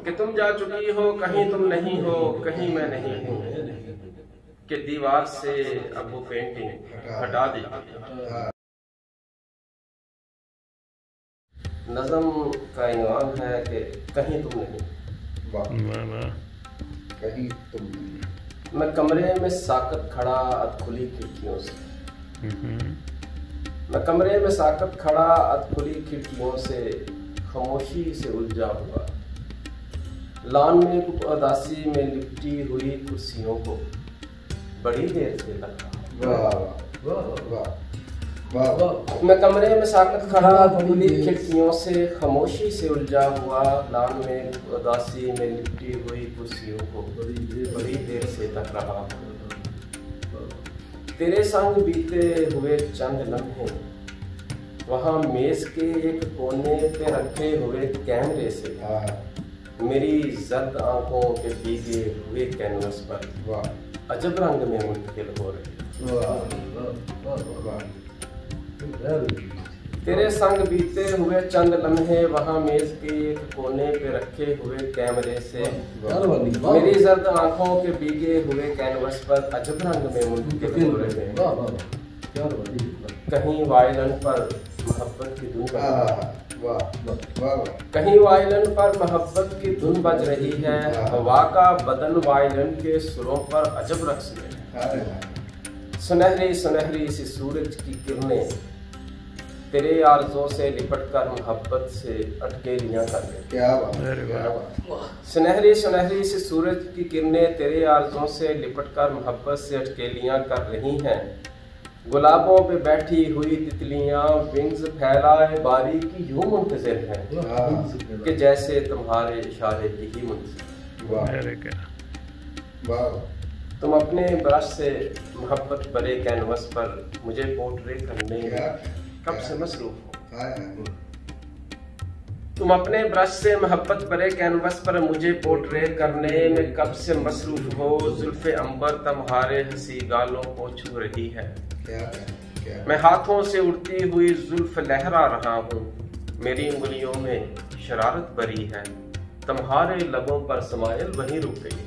कि तुम जा चुकी हो कहीं तुम नहीं हो कहीं मैं नहीं हूँ, कि दीवार से अब वो पेंटिंग हटा दी। नज़म का इन्वान है कि कहीं तुम नहीं। कहीं तुम नहीं। मैं कमरे में साकत खड़ा अधखुली खिड़कियों से, मैं कमरे में साकत खड़ा अधखुली खिड़कियों से खामोशी से उलझा हुआ, लान में कुछ उदासी में लिपटी हुई कुर्सियों को बड़ी देर से लगा। मैं कमरे में साकत खड़ा अधखुली खिड़कियों से खामोशी से उलझा हुआ, लान में उदासी में लिपटी हुई कुर्सियों को बड़ी देर से तक रहा। तेरे संग बीते हुए चंद लम्हे वहाँ मेज के एक कोने पे रखे हुए कैमरे से मेरी जर्द आंखों के भीगे हुए कैनवस पर अजब रंग में मुंतकिल हो रहे। तेरे संग बीते हुए चंद लम्हे वहाँ मेज के एक कोने पे रखे हुए कैमरे से मेरी जर्द आंखों के भीगे हुए कैनवस पर अजब रंग में मुंतकिल हो रहे हैं। कहीं वायलिन पर मोहब्बत की धुन कहीं वायलिन पर मोहब्बत की धुन बज रही है, हवा का बदन वायलिन के सुरों पर अजब रक्स में है। सुनहरी सुनहरी सी सूरज की किरणें तेरे आरज़ों से लिपट कर मोहब्बत से अटकेलियां कर रही। सुनहरी सुनहरी सी सूरज की किरणें तेरे आरज़ों से लिपट कर मोहब्बत से अटकेलियां कर रही हैं। गुलाबों पे बैठी हुई तितलियां विंग्स फैलाए बारी की यूं मुंतज़िर हैं कि जैसे तुम्हारे इशारे की ही मुंतज़िर। तुम अपने ब्रश से मोहब्बत भरे कैनवस पर मुझे पोर्ट्रेट करने में कब से मसरूफ हो। तुम अपने ब्रश से मोहब्बत भरे कैनवस पर मुझे पोर्ट्रेट करने में कब से मसरूफ हो। जुल्फ़े अंबर तुम्हारे हंसी गालों को छू रही है, मैं हाथों से उड़ती हुई जुल्फ लहरा रहा हूँ। मेरी उंगलियों में शरारत भरी है, तुम्हारे लबों पर समाइल वहीं रुक गई।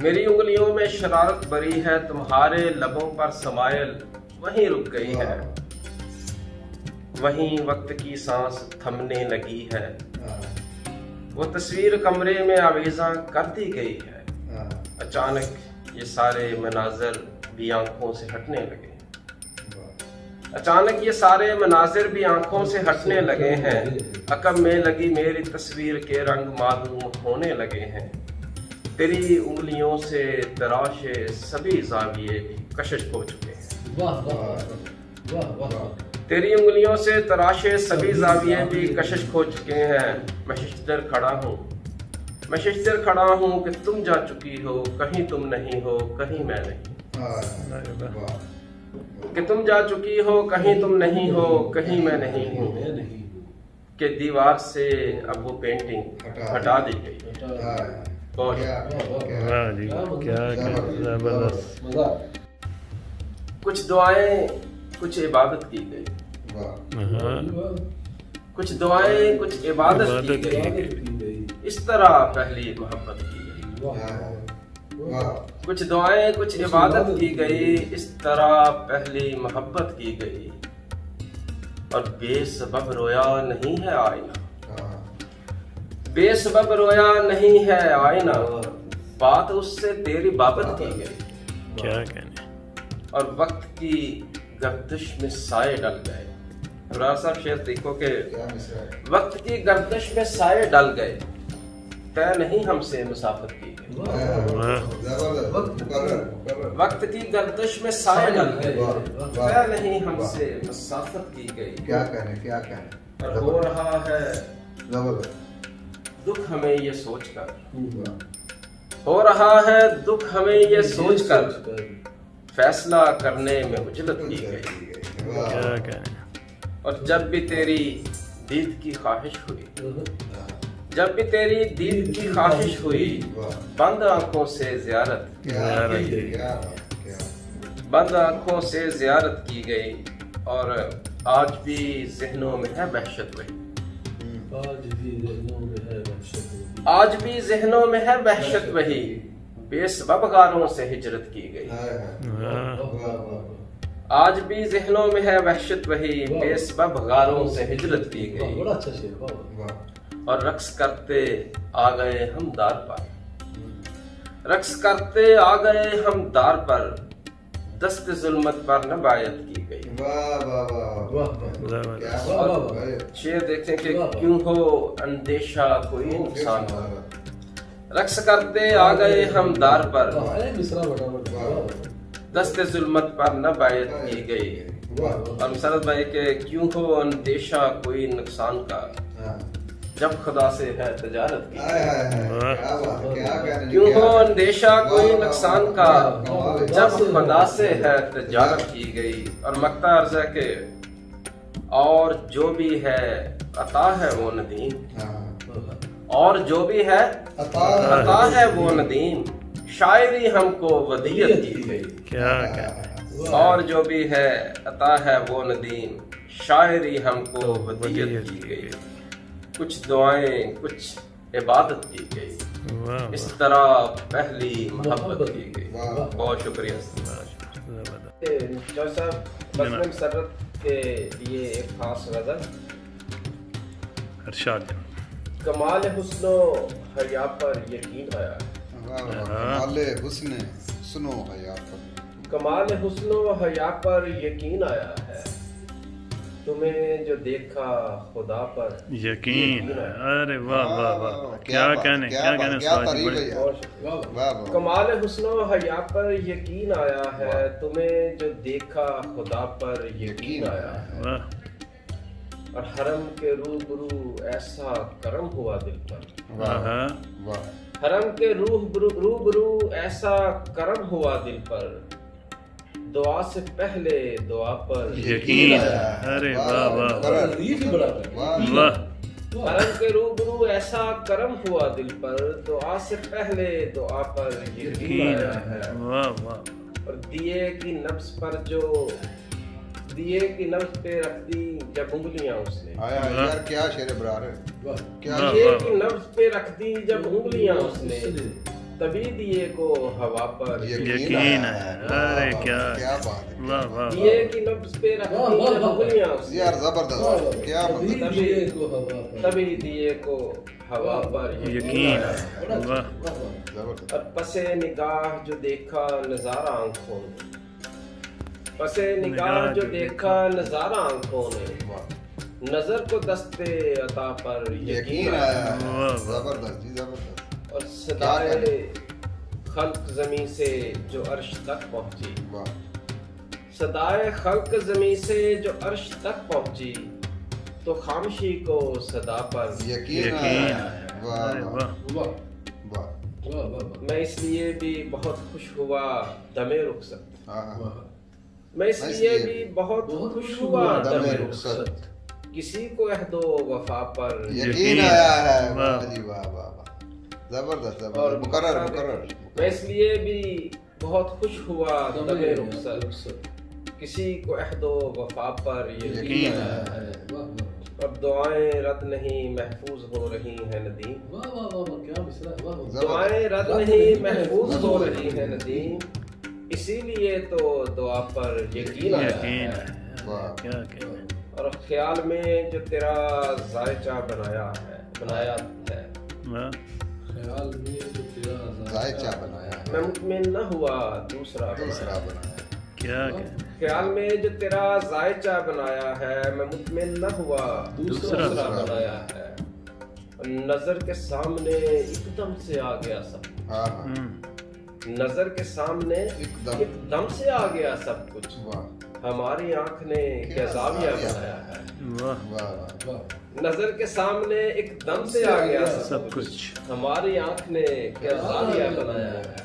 मेरी उंगलियों में शरारत भरी है, तुम्हारे लबों पर समाइल वहीं रुक गई है। वहीं वक्त की सांस थमने लगी है, वो तस्वीर कमरे में आवेज़ा कर दी गई है। अचानक ये सारे मनाज़र भी आंखों से हटने लगे। अचानक ये सारे मनाजिर भी आंखों से हटने लगे हैं। अकब में लगी मेरी तस्वीर के रंग मालूम होने लगे हैं। तेरी उंगलियों से तराशे सभी जाविये भी कशिश हो चुके हैं। तेरी उंगलियों से तराशे सभी जाविये भी कशिश हो चुके हैं। मैं शिश्तर खड़ा हूँ, मैं शिश्तर खड़ा हूँ कि तुम जा चुकी हो कहीं तुम नहीं हो कहीं मैं नहीं, कि तुम जा चुकी हो कहीं तुम नहीं हो कहीं मैं नहीं हूँ, कि दीवार से अब वो पेंटिंग हटा दी गई। कुछ दुआएं कुछ इबादत की गई, कुछ दुआएं कुछ इबादत की गई, इस तरह पहली मोहब्बत की गई। कुछ दुआएं कुछ इबादत की गई, इस तरह पहली मोहब्बत की गई। और बेसबब रोया नहीं है आईना, बेसबब रोया नहीं है आईना, बात उससे तेरी बाबत की गई। क्या कहने। और वक्त की गर्दिश में साए डल गए। फरार साहब शेर देखो के वक्त की गर्दिश में साए डल गए, तय नहीं हमसे मुसाफिर की गई। वक्त की गर्दिश में साए डल गए, तय नहीं हमसे मुसाफिर की गई। क्या कहने। और हो रहा है दुख हमें ये सोचकर, हो रहा है दुख हमें ये सोचकर, फैसला करने में उजलत की गई। क्या कहने। और जब भी तेरी दीद की ख्वाहिश हुई, जब भी तेरी दीद की ख्वाहिश हुई, बंद आंखों से जियारत की गई, बंद आंखों से जियारत की गई। और आज भी ज़हनों में है वहशत वही, आज भी ज़हनों में है वहशत वही, बेसबब गारों से हिजरत की गई। आज भी ज़हनों में है वहशत वही, बेसबब गारों से हिजरत की गई। बड़ा अच्छा शेर। और रक्स करते आ गए हम दार पर, रक्स करते आ गए हम दार पर, दस्त जुल्मत पर न बायत की गई। और शेर देखें कि क्यों हो अंदेशा कोई नुकसान हो। रक्स करते आ गए हम दार पर, दस्त जुल्मत पर न बायत की गई। और मसरत भाई के क्यों हो अंदेशा कोई नुकसान का, जब खुदा से है तजारत की। क्यों हो अंदेशा कोई नुकसान का, जब खुदा से है तजारत की गई। और मक्ता अर्ज़ है के और जो भी है अता है वो नदीम, और जो भी है अता है वो नदीम, शायरी हमको वदीयत की गई। क्या और जो भी है अता है वो नदीम, शायरी हमको वदीयत की गई। कुछ दुआएं कुछ इबादत की गई, इस तरह पहली मोहब्बत की गई। बहुत शुक्रिया साहब। बज़म सरत के लिए एक खास गज़ल। इरशाद। कमाल हुस्नो हया पर यकीन आया, कमाल हुस्न सुनो हया पर, कमाल हुस्नो हया पर यकीन आया है, तुम्हें जो देखा खुदा पर यकीन। अरे वाह वाह वाह, क्या कहने कमाल हुस्नो हया पर यकीन आया है, तुम्हें जो देखा खुदा पर यकीन आया है। और हरम के रूबरू ऐसा करम हुआ दिल पर, हरम के रूबरू ऐसा करम हुआ दिल पर, दुआ से पहले दुआ पर यकीन आया। अरे वाह वाह वाह। हरम के रूबरू ऐसा करम हुआ दिल पर, दुआ से पहले दुआ पर यकीन आया है। वाह वाह। और दिए की नब्ज पर जो दिए की नब्ज पे रख दी जब उंगलियां उसने, यार क्या शेर बरार है, क्या दिए की नब्ज पे रख दी जब उंगलियां उसने, तभी दिए को हवा पर यकीन है। अरे क्या बात है, वाह वाह। दिए की नब्ज पे रख दी जब उंगलियां उसने, यार जबरदस्त, क्या तभी दिए को हवा पर यकीन है। वाह। और पसे निगाह जो देखा नजारा आंखों ने, पसे निगाह जो देखा नजारा आंखों ने, नजर को दस्ते अता पर यकीन आया। जबरदस्त जी जबरदस्त। और सदाए खल्क जमी से जो अर्श तक पहुंची, सदाए खल्क जमी से जो अर्श तक पहुंची, तो खामोशी को सदा पर यकीन आया। मैं इसलिए भी बहुत खुश हुआ दमे रुखसत, मैं इसलिए भी बहुत खुश हुआ दमे रुखसत, किसी को अहदो वफा पर यकीन आया है। वाह जी वाह वाह वाह, जबरदस्त। और मुकर्रर मैं इसलिए भी बहुत खुश हुआ दमे रुखसत, किसी को अहदो वफा पर यकीन आया है। अब दुआएं रद्द नहीं महफूज हो रही हैं नदीम, दुआएं रद्द नहीं महफूज हो रही हैं नदीम, इसीलिए तो दुआ पर यकीन आया है। और ख्याल में जो तेरा जायचा बनाया है, ख्याल में जो तेरा जायचा बनाया है, मैं मुतमिन न हुआ दूसरा बनाया। क्या ख्याल में जो तेरा जायचा बनाया है, मैं मुतमिन न हुआ दूसरा बनाया है। नजर के सामने एकदम से आ गया सब, नजर के सामने एकदम से आ गया सब कुछ, हमारी आंख ने क्या जाविया बनाया है। नजर के सामने एकदम से आ गया सब कुछ, हमारी आंख ने क्या जाविया बनाया है।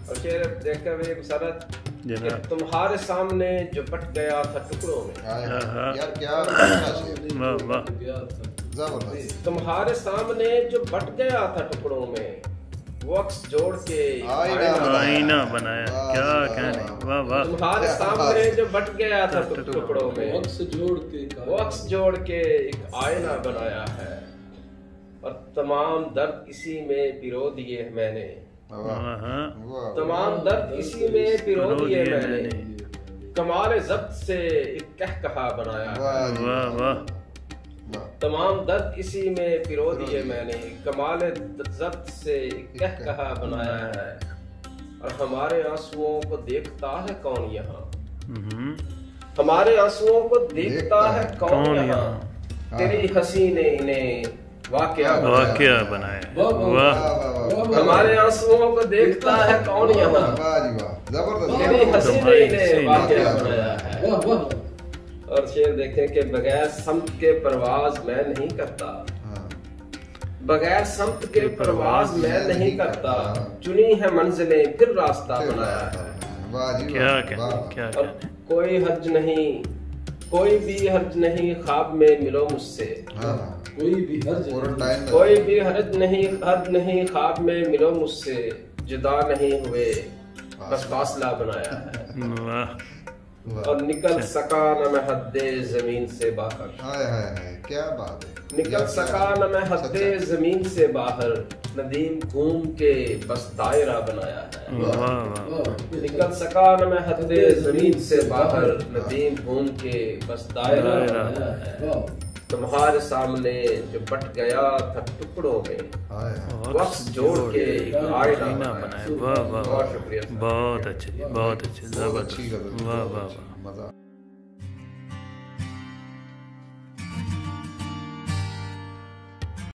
और शेर देखते हुए सरत तुम्हारे सामने जो बट गया था टुकड़ों में, यार क्या तुम्हारे सामने जो बट गया था टुकड़ों में, वो अक्स जोड़ के आईना बनाया। क्या कहने, वाह वाह। तुम्हारे सामने जो बट गया था टुकड़ों में, वो अक्स जोड़ के एक आईना बनाया है। तमाम दर्द इसी में पिरो दिए मैंने, तमाम दर्द इसी में पिरो दिए मैंने, कमाल ज़ब्त से एक कहकहा बनाया, तमाम दर्द इसी में पिरो दिए मैंने, कमाल ज़ब्त से एक कहकहा बनाया है। और हमारे आंसुओं को देखता है कौन यहाँ, हमारे आंसुओं को देखता है कौन यहाँ, तेरी हंसी ने इन्हें वाकया बनाया। हमारे आंसुओं को देखता है कौन यहाँ, तेरी हंसी ने इन्हें वाकया बनाया है। और शेर देखें कि बगैर समत के परवाज मैं नहीं करता, बगैर समत के परवाज मैं नहीं करता, चुनी है मंजिलें फिर रास्ता बनाया है। क्या और कोई हर्ज नहीं, कोई भी हर्ज नहीं ख्वाब में मिलो मुझसे, कोई भी हर्ज नहीं ख्वाब में मिलो मुझसे, जुदा नहीं हुए बस फासला बनाया है। और निकल सका न मैं हद्दे जमीन से बाहर, क्या बात है, निकल सका न मैं हद्दे जमीन से बाहर, नदीम घूम के बस दायरा बनाया है। निकल सका न मैं हद्दे जमीन से बाहर, नदीम घूम के बस दायरा बनाया है। तुम्हारे सामने जो बट गया था टुकड़ों में, वक्त जोड़ के एक आईना बनाया। बहुत शुक्रिया, बहुत अच्छे, बहुत अच्छे, जबरदस्त, वाह वाह वाह, मजा।